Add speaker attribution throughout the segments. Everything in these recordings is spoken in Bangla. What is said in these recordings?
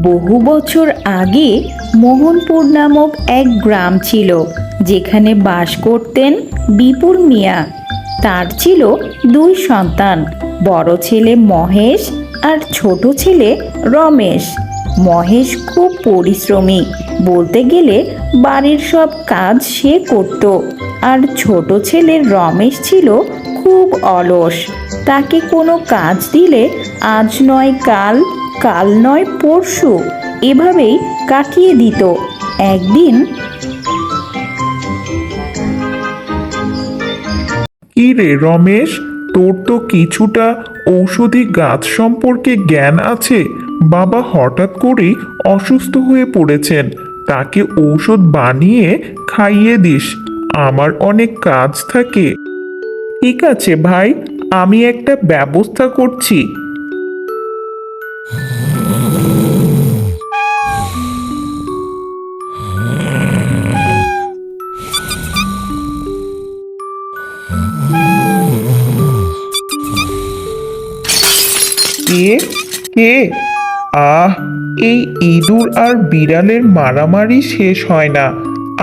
Speaker 1: বহু বছর আগে মোহনপুর নামক এক গ্রাম ছিল, যেখানে বাস করতেন বিপুল মিয়া। তার ছিল দুই সন্তান, বড় ছেলে মহেশ আর ছোট ছেলে রমেশ। মহেশ খুব পরিশ্রমী, বলতে গেলে বাড়ির সব কাজ সে করত। আর ছোট ছেলে রমেশ ছিল খুব অলস। তাকে কোনো কাজ দিলে আজ নয় কাল, কাল নয় পরশু, এভাবেই কাটিয়ে দিত। একদিন,
Speaker 2: কি রে রমেশ, তোর তো কিছুটা ঔষধি গাছ সম্পর্কে জ্ঞান আছে। বাবা হঠাৎ করেই অসুস্থ হয়ে পড়েছেন, তাকে ঔষধ বানিয়ে খাইয়ে দিস। আমার অনেক কাজ থাকে। ঠিক আছে ভাই, আমি একটা ব্যবস্থা করছি। কে কে আহ এই ইঁদুর আর বিড়ালের মারামারি শেষ হয় না।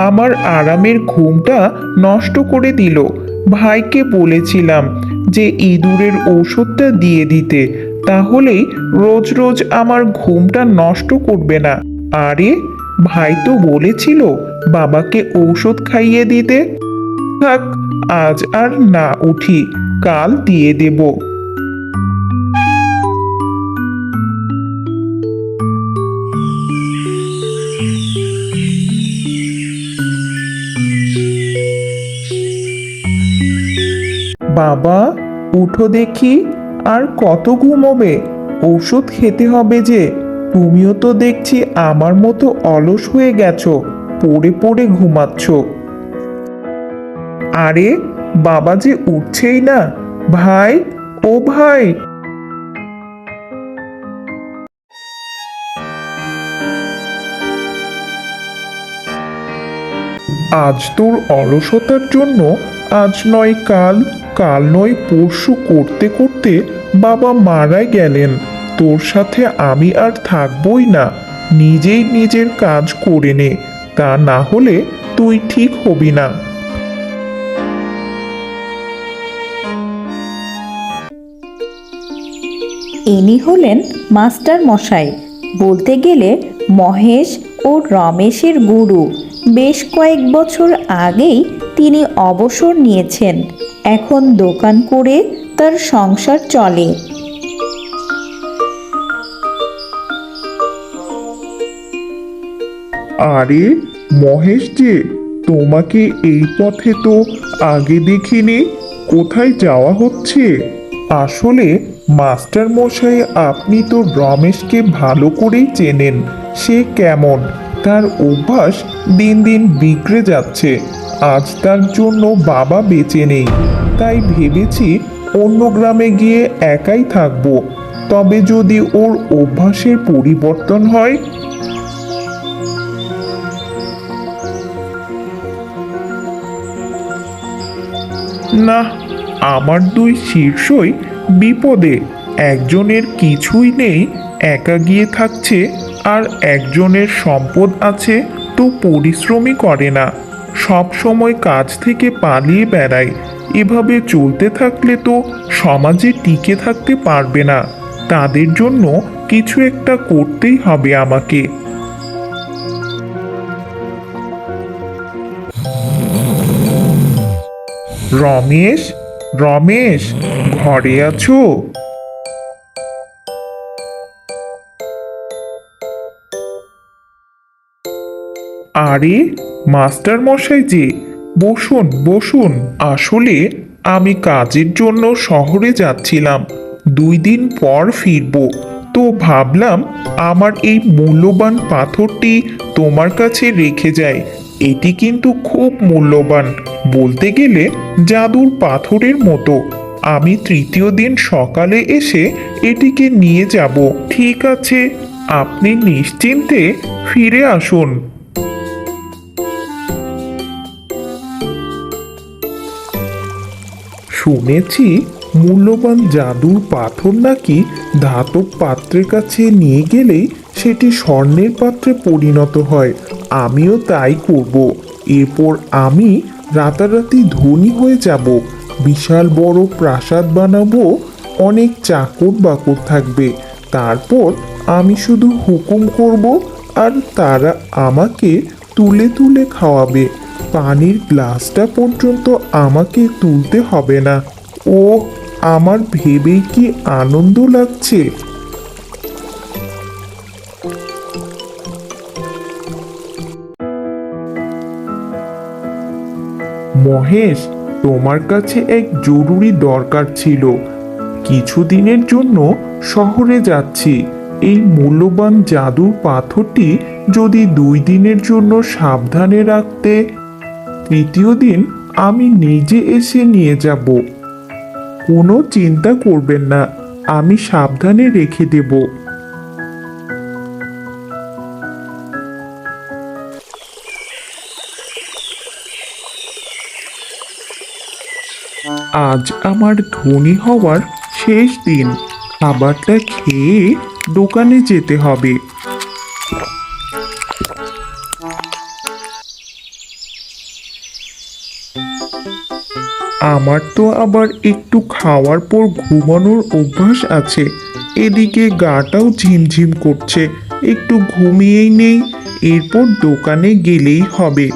Speaker 2: আমার আরামের ঘুমটা নষ্ট করে দিল। ভাইকে বলেছিলাম যে ইঁদুরের ঔষধটা দিয়ে দিতে, তাহলেই রোজ রোজ আমার ঘুমটা নষ্ট করবে না। আরে, ভাই তো বলেছিল বাবাকে ঔষধ খাইয়ে দিতে। থাক, আজ আর না উঠি, কাল দিয়ে দেব। বাবা, উঠো দেখি, আর কত ঘুমোবে? ঔষধ খেতে হবে যে। তুমিও তো দেখছি আমার মতো অলস হয়ে গেছো, পড়ে পড়ে ঘুমাচ্ছ। আরে, বাবা যে উঠছেই না। ভাই, ও ভাই। আজ তোর অলসতার জন্য আজ নয় কাল, কাল নয় পরশু করতে করতে বাবা মারাই গেলেন। তোর সাথে আমি আর থাকবই না। নিজেই নিজের কাজ করে নে, তা না হলে তুই ঠিক হবি না।
Speaker 1: ইনি হলেন মাস্টার মশাই, বলতে গেলে মহেশ ও রমেশের গুরু। বেশ কয়েক বছর আগেই তিনি অবসর নিয়েছেন। এখন দোকান করে তার সংসার চলে।
Speaker 2: আরে মহেশ যে, তোমাকে এই পথে তো আগে দেখিনি। কোথায় যাওয়া হচ্ছে? আসলে মাস্টার মশাই, আপনি তো রমেশকে ভালো করেই চেনেন। সে কেমন, তার অভ্যাস দিন দিন বিগড়ে যাচ্ছে। আজ তার জন্য বাবা বেঁচে নেই, তাই ভেবেছি অন্য গ্রামে গিয়ে একাই থাকবো। তবে যদি ওর অভ্যাসের পরিবর্তন হয়। না, আমার দুই শীর্ষই বিপদে। একজনের কিছুই নেই, একা গিয়ে থাকছে, আর একজনের সম্পদ আছে তো পরিশ্রমই করে না, সব সময় কাজ থেকে পালিয়ে বেড়ায়। এভাবে চলতে থাকলে তো সমাজে টিকে থাকতে পারবে না। তাদের জন্য কিছু একটা করতেই হবে আমাকে। রমেশ, রমেশ, ঘরে আছো? আরে, মাস্টার মশাই যে, বসুন বসুন। আসলে আমি কাজের জন্য শহরে যাচ্ছিলাম, 2 দিন পর ফিরবো। তো ভাবলাম আমার এই মূল্যবান পাথরটি তোমার কাছে রেখে যাই। এটি কিন্তু খুব মূল্যবান, বলতে গেলে জাদুর পাথরের মতো। আমি তৃতীয় দিন সকালে এসে এটিকে নিয়ে যাব। ঠিক আছে, আপনি নিশ্চিন্তে ফিরে আসুন। শুনেছি মূল্যবান জাদুর পাথর নাকি ধাতব পাত্রের কাছে নিয়ে গেলেই সেটি স্বর্ণের পাত্রে পরিণত হয়। আমিও তাই করব। এরপর আমি রাতারাতি ধনী হয়ে যাব। বিশাল বড় প্রাসাদ বানাবো, অনেক চাকর বাকর থাকবে। তারপর আমি শুধু হুকুম করব আর তারা আমাকে তুলে তুলে খাওয়াবে। পানির গ্লাসটা পর্যন্ত আমাকে তুলতে হবে না। ও, আমার ভেবেই কি আনন্দ লাগছে। মহেশ, তোমার কাছে এক জরুরি দরকার ছিল। কিছুদিনের জন্য শহরে যাচ্ছি। এই মূল্যবান জাদুর পাথরটি যদি 2 দিনের জন্য সাবধানে রাখতে, তৃতীয় দিন আমি নিজে এসে নিয়ে যাব। কোনো চিন্তা করবেন না, আমি সাবধানে রেখে দেব। আজ আমার ধনী হওয়ার শেষ দিন। খাবারটা খেয়ে দোকানে যেতে হবে। আমার তো আবার একটু খাওয়ার পর ঘুমানোর অভ্যাস আছে। এদিকে গাটাও ঝিমঝিম করছে, একটু ঘুমিয়েই নেই, এরপর দোকানে গেলেই হবে।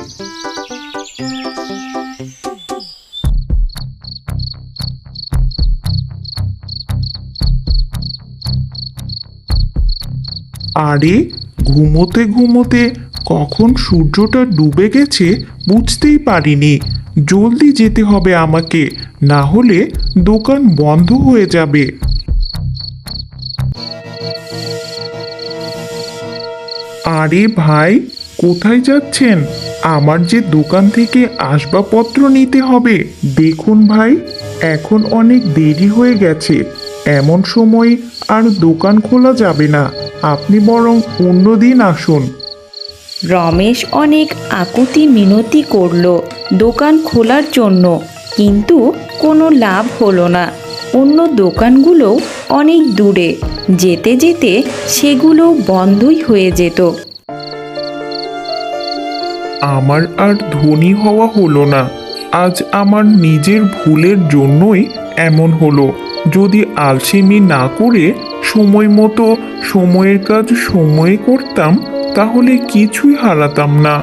Speaker 2: আরে, ঘুমোতে ঘুমোতে কখন সূর্যটা ডুবে গেছে বুঝতেই পারিনি। জলদি যেতে হবে আমাকে, না হলে দোকান বন্ধ হয়ে যাবে। আরে ভাই, কোথায় যাচ্ছেন? আমার যে দোকান থেকে আসবাবপত্র নিতে হবে। দেখুন ভাই, এখন অনেক দেরি হয়ে গেছে। এমন সময় আর দোকান খোলা যাবে না। আপনি বরং অন্য দিন আসুন।
Speaker 1: রমেশ অনেক আকুতি মিনতি করলো দোকান খোলার জন্য, কিন্তু কোনো লাভ হলো না। অন্য দোকানগুলো অনেক দূরে, যেতে যেতে সেগুলো বন্ধই হয়ে যেত।
Speaker 2: আমার আর ধনী হওয়া হলো না। আজ আমার নিজের ভুলের জন্যই এমন হলো। যদি আলসেমি না করে সময় মতো সময়ের কাজ সময়ে করতাম, তাহলে কিছুই হারাতাম না।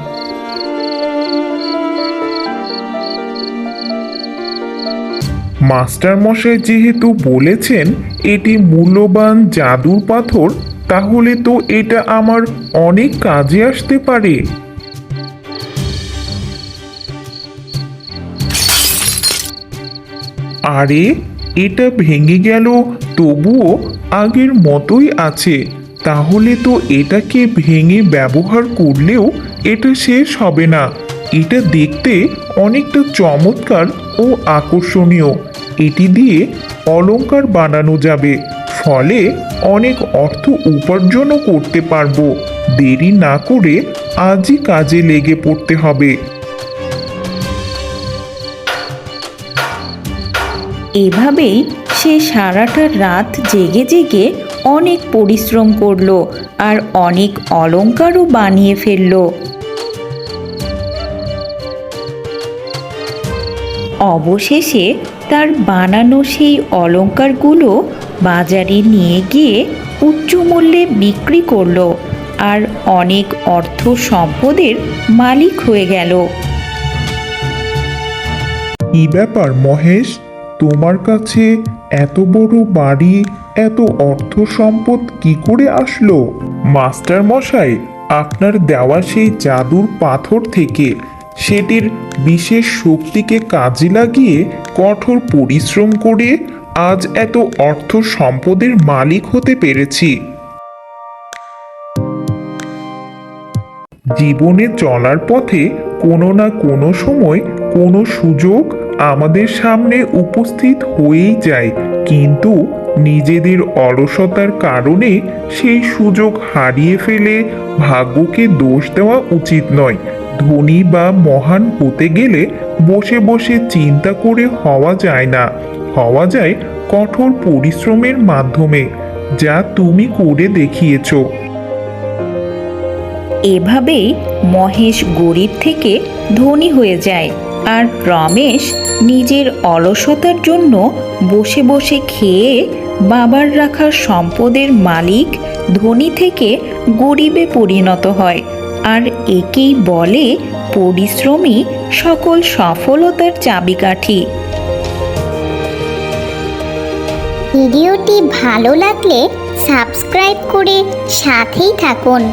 Speaker 2: মাস্টার মশাই যেহেতু বলেছেন এটি মূল্যবান জাদুর পাথর, তাহলে তো এটা আমার অনেক কাজে আসতে পারে। আরে, এটা ভেঙে গেল, তবুও আগের মতোই আছে। তাহলে তো এটাকে ভেঙে ব্যবহার করলেও এটা শেষ হবে না। এটা দেখতে অনেকটা চমৎকার ও আকর্ষণীয়। এটি দিয়ে অলংকার বানানো যাবে, ফলে অনেক অর্থ উপার্জনও করতে পারবো। দেরি না করে আজই কাজে লেগে পড়তে হবে।
Speaker 1: এভাবেই সে সারাটা রাত জেগে জেগে অনেক পরিশ্রম করলো আর অনেক অলংকারও বানিয়ে ফেললো। অবশেষে তার বানানো সেই অলংকারগুলো বাজারে নিয়ে গিয়ে উচ্চ মূল্যে বিক্রি করলো আর অনেক অর্থ সম্পদের মালিক হয়ে গেল।
Speaker 2: কি ব্যাপার মহেশ, তোমার কাছে এত বড় বাড়ি, এত অর্থ সম্পদ কি করে আসলো? মাস্টার মশাই, আপনার দেওয়া সেই জাদুর পাথর থেকে, সেটির বিশেষ শক্তিকে কাজে লাগিয়ে কঠোর পরিশ্রম করে আজ এত অর্থ সম্পদের মালিক হতে পেরেছি। জীবনে চলার পথে কোনো না কোনো সময় কোনো সুযোগ আমাদের সামনে উপস্থিত হয়েই যায়, কিন্তু নিজেদের অলসতার কারণে সেই সুযোগ হারিয়ে ফেলে ভাগ্যকে দোষ দেওয়া উচিত নয়। ধনী বা মহান হতে গেলে বসে বসে চিন্তা করে হওয়া যায় না, হওয়া যায় কঠোর পরিশ্রমের মাধ্যমে, যা তুমি করে দেখিয়েছো।
Speaker 1: এভাবেই মহেশ গরিব থেকে ধনী হয়ে যায়, আর রমেশ নিজের অলসতার জন্য বসে বসে খেয়ে বাবার রাখা সম্পদের মালিক ধনী থেকে গরিবে পরিণত হয়। আর একেই বলে পরিশ্রমী সকল সফলতার চাবিকাঠি।
Speaker 3: ভিডিওটি ভালো লাগলে সাবস্ক্রাইব করে সাথেই থাকুন।